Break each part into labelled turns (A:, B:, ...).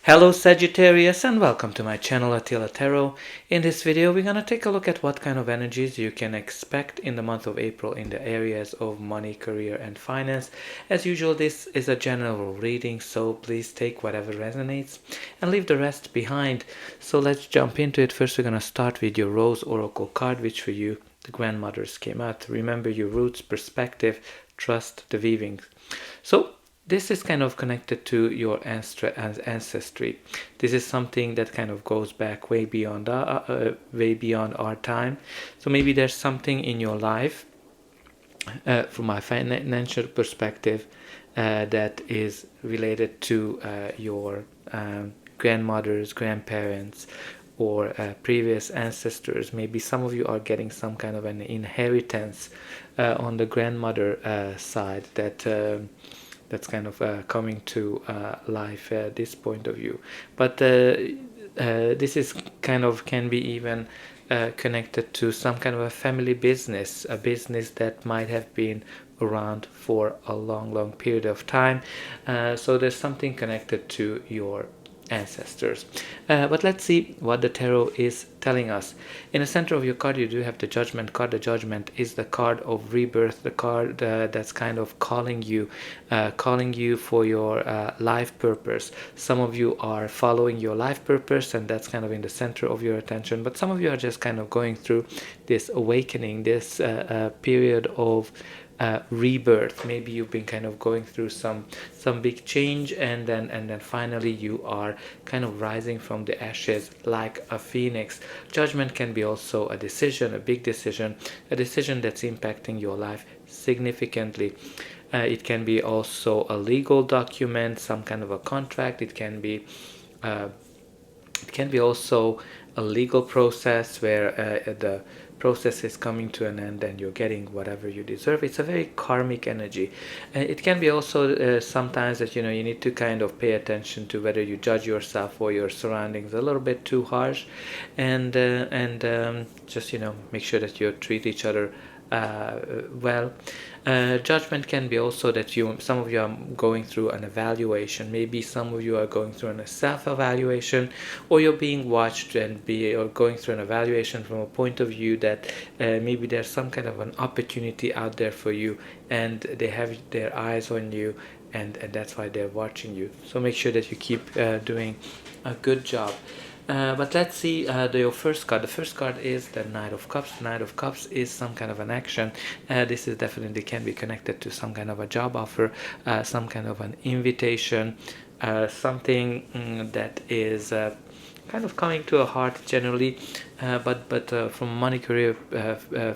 A: Hello Sagittarius and welcome to my channel Attila Tarot. In this video we're going to take a look at what kind of energies you can expect in the month of April in the areas of money, career and finance. As usual, this is a general reading, so please take whatever resonates and leave the rest behind. So let's jump into it. First we're going to start with your Rose Oracle card, which for you the grandmothers came out. Remember your roots, perspective, trust the weaving. So this is kind of connected to your ancestry. This is something that kind of goes back way beyond our time. So maybe there's something in your life, from my financial perspective, that is related to your grandmothers, grandparents, or previous ancestors. Maybe some of you are getting some kind of an inheritance on the grandmother side that's kind of coming to life at this point of view. But this is kind of can be even connected to some kind of a family business, a business that might have been around for a long period of time. So there's something connected to your ancestors. But let's see what the tarot is telling us. In the center of your card you do have the Judgment card. The Judgment is the card of rebirth, the card that's kind of calling you for your life purpose. Some of you are following your life purpose and that's kind of in the center of your attention, but some of you are just kind of going through this awakening, this period of rebirth. Maybe you've been kind of going through some big change, and then finally you are kind of rising from the ashes like a phoenix. Judgment can be also a decision, a big decision, a decision that's impacting your life significantly. It can be also a legal document, some kind of a contract. It can be also a legal process where the process is coming to an end and you're getting whatever you deserve. It's a very karmic energy. It can be also sometimes that you need to kind of pay attention to whether you judge yourself or your surroundings a little bit too harsh, and just make sure that you treat each other well. Judgment can be also that some of you are going through an evaluation. Maybe some of you are going through a self-evaluation, or you're being watched or going through an evaluation from a point of view that maybe there's some kind of an opportunity out there for you and they have their eyes on you, and that's why they're watching you. So make sure that you keep doing a good job. But let's see your first card. The first card is the Knight of Cups. Knight of Cups is some kind of an action. This is definitely can be connected to some kind of a job offer, some kind of an invitation, something that is kind of coming to a heart generally, but from a money career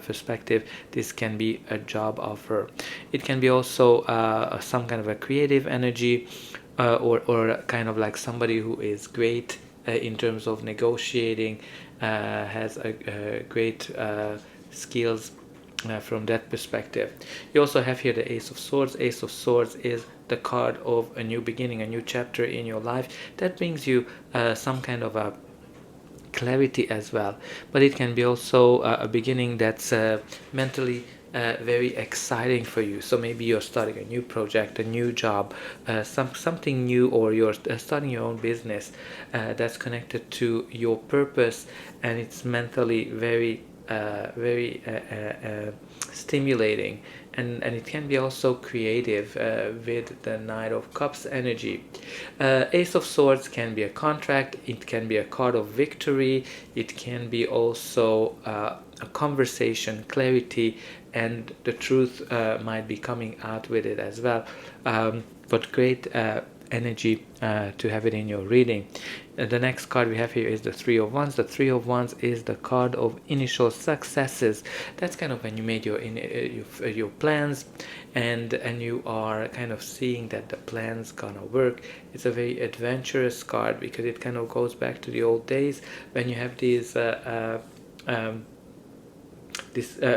A: perspective, this can be a job offer. It can be also some kind of a creative energy, or kind of like somebody who is great in terms of negotiating, has a great skills from that perspective. You also have here the Ace of Swords. Ace of Swords is the card of a new beginning, a new chapter in your life that brings you some kind of a clarity as well. But it can be also a beginning that's mentally very exciting for you. So maybe you're starting a new project, a new job, something new, or you're starting your own business that's connected to your purpose, and it's mentally very stimulating, and it can be also creative with the Knight of Cups energy. Ace of Swords can be a contract, it can be a card of victory, it can be also a conversation, clarity, and the truth might be coming out with it as well. But great energy to have it in your reading. The next card we have here is the Three of Wands. The Three of Wands is the card of initial successes. That's kind of when you made your plans, and you are kind of seeing that the plan's gonna work. It's a very adventurous card because it kind of goes back to the old days when you have these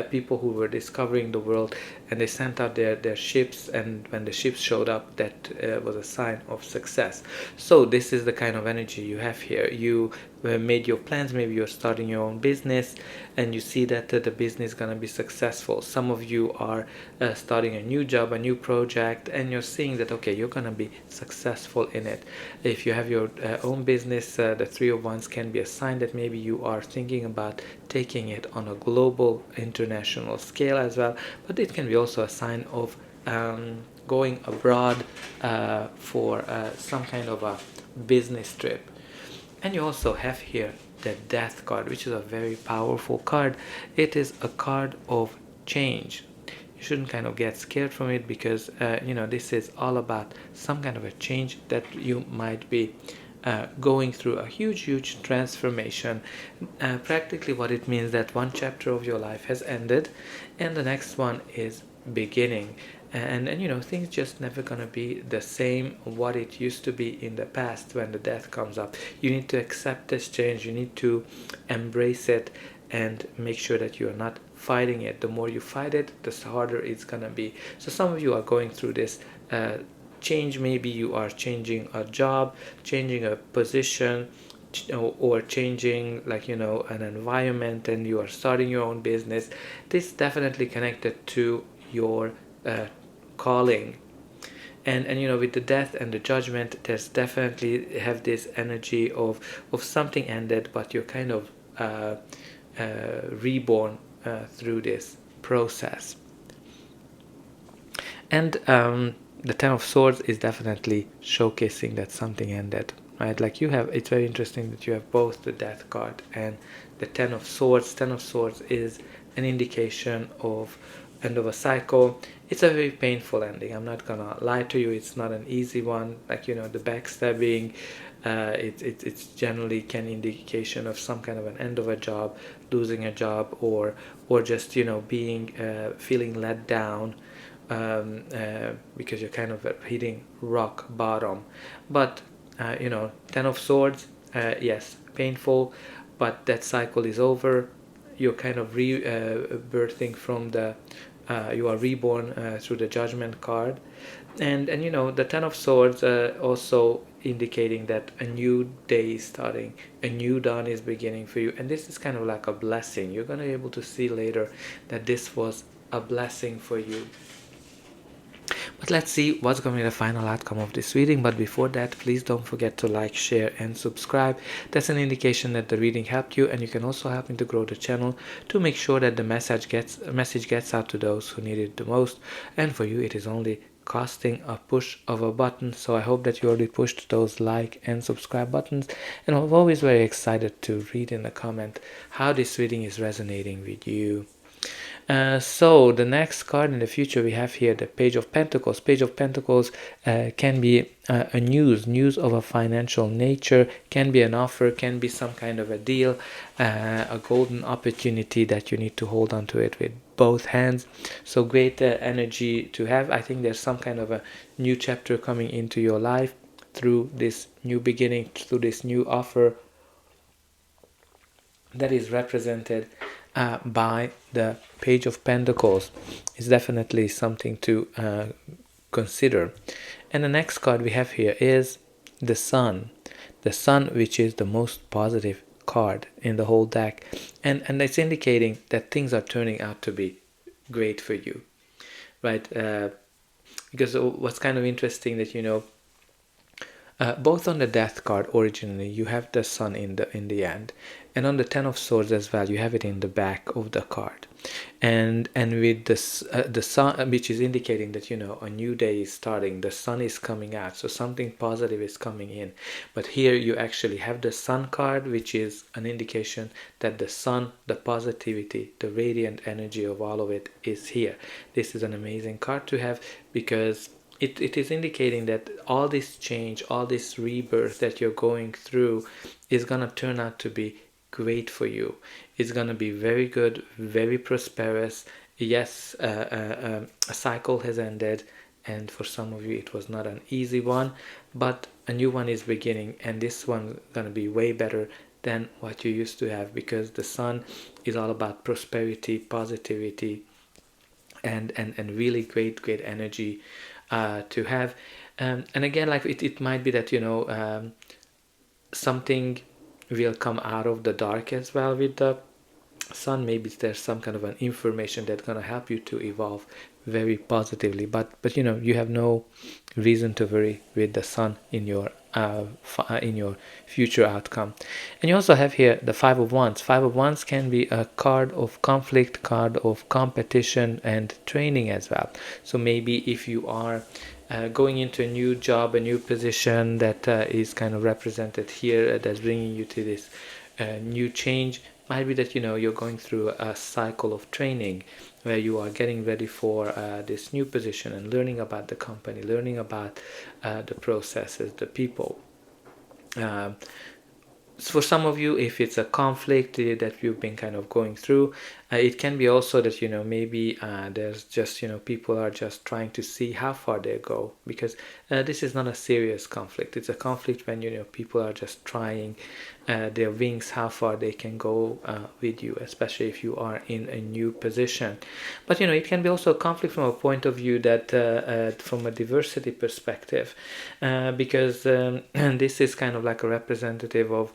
A: people who were discovering the world, and they sent out their ships, and when the ships showed up, that was a sign of success. So this is the kind of energy you have here. You made your plans, maybe you're starting your own business, and you see that the business is going to be successful. Some of you are starting a new job, a new project, and you're seeing that, okay, you're going to be successful in it. If you have your own business, the Three of Wands can be a sign that maybe you are thinking about taking it on a global, international scale as well, but it can be also a sign of going abroad for some kind of a business trip. And you also have here the Death card, which is a very powerful card. It is a card of change. You shouldn't kind of get scared from it, because this is all about some kind of a change that you might be going through, a huge transformation. Practically what it means, that one chapter of your life has ended and the next one is beginning. And things just never gonna be the same what it used to be in the past. When the Death comes up, you need to accept this change, you need to embrace it, and make sure that you are not fighting it. The more you fight it, the harder it's gonna be. So some of you are going through this change. Maybe you are changing a job, changing a position, or changing an environment, and you are starting your own business. This is definitely connected to your calling. And with the Death and the Judgment, there's definitely have this energy of something ended, but you're kind of reborn through this process. And the Ten of Swords is definitely showcasing that something ended, right? It's very interesting that you have both the Death card and the Ten of Swords. Ten of Swords is an indication of end of a cycle. It's a very painful ending, I'm not gonna lie to you. It's not an easy one. The backstabbing, it's generally can indication of some kind of an end of a job, losing a job, or just being feeling let down, because you're kind of hitting rock bottom. But Ten of Swords, yes, painful, but that cycle is over. You're kind of birthing from the you are reborn through the Judgment card. And the Ten of Swords also indicating that a new day is starting, a new dawn is beginning for you, and this is kind of like a blessing. You're going to be able to see later that this was a blessing for you. But let's see what's going to be the final outcome of this reading. But before that, please don't forget to like, share and subscribe. That's an indication that the reading helped you, and you can also help me to grow the channel to make sure that the message gets out to those who need it the most. And for you, it is only costing a push of a button. So I hope that you already pushed those like and subscribe buttons, and I'm always very excited to read in the comment how this reading is resonating with you. So the next card in the future we have here the Page of Pentacles. Page of Pentacles can be a news of a financial nature, can be an offer, can be some kind of a deal, a golden opportunity that you need to hold on to it with both hands. So great energy to have. I think there's some kind of a new chapter coming into your life through this new beginning, through this new offer that is represented by the Page of Pentacles. Is definitely something to consider. And the next card we have here is the Sun. The Sun, which is the most positive card in the whole deck, and it's indicating that things are turning out to be great for you, right? Because what's kind of interesting that both on the Death card originally you have the Sun in the end, and on the Ten of Swords as well you have it in the back of the card, and with this the Sun, which is indicating that a new day is starting, the Sun is coming out, so something positive is coming in. But here you actually have the Sun card, which is an indication that the Sun, the positivity, the radiant energy of all of it is here. This is an amazing card to have, because it is indicating that all this change, all this rebirth that you're going through is going to turn out to be great for you. It's going to be very good, very prosperous. Yes, a cycle has ended, and for some of you it was not an easy one, but a new one is beginning, and this one's going to be way better than what you used to have, because the Sun is all about prosperity, positivity, and really great energy to have. And again, like it might be that, you know, something will come out of the dark as well with the sun. Maybe there's some kind of an information that's going to help you to evolve very positively, but you know, you have no reason to worry with the sun in your future outcome. And you also have here the Five of Wands. Five of Wands can be a card of conflict, card of competition and training as well. So maybe if you are going into a new job, a new position that is kind of represented here, that's bringing you to this new change, might be that, you know, you're going through a cycle of training where you are getting ready for this new position and learning about the company, learning about the processes, the people. For some of you, if it's a conflict that you've been kind of going through, it can be also that, you know, maybe there's just, you know, people are just trying to see how far they go, because this is not a serious conflict. It's a conflict when, you know, people are just trying their wings, how far they can go with you, especially if you are in a new position. But, you know, it can be also a conflict from a point of view that from a diversity perspective, because this is kind of like a representative of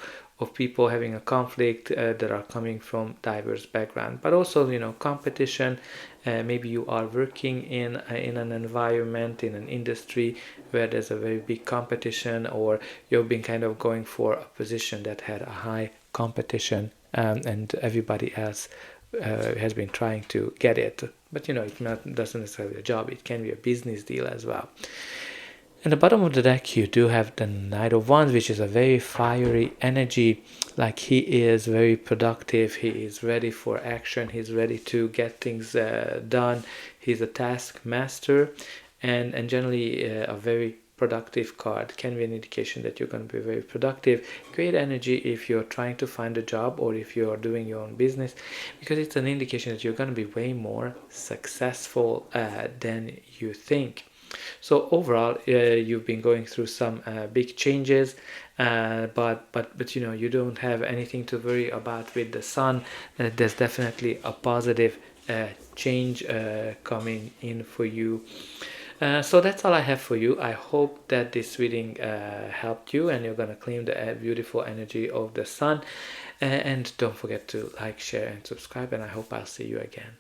A: people having a conflict that are coming from diverse background. But also, you know, competition. Maybe you are working in an environment, in an industry where there's a very big competition, or you've been kind of going for a position that had a high competition, and everybody else has been trying to get it. But, you know, doesn't necessarily be a job. It can be a business deal as well. In the bottom of the deck, you do have the Knight of Wands, which is a very fiery energy. Like, he is very productive. He is ready for action. He's ready to get things done. He's a task master, and generally a very productive card. Can be an indication that you're going to be very productive. Great energy if you're trying to find a job or if you're doing your own business, because it's an indication that you're going to be way more successful than you think. So overall, you've been going through some big changes, but you know, you don't have anything to worry about with the sun. There's definitely a positive change coming in for you. So that's all I have for you. I hope that this reading helped you, and you're going to claim the beautiful energy of the sun. And don't forget to like, share, and subscribe, and I hope I'll see you again.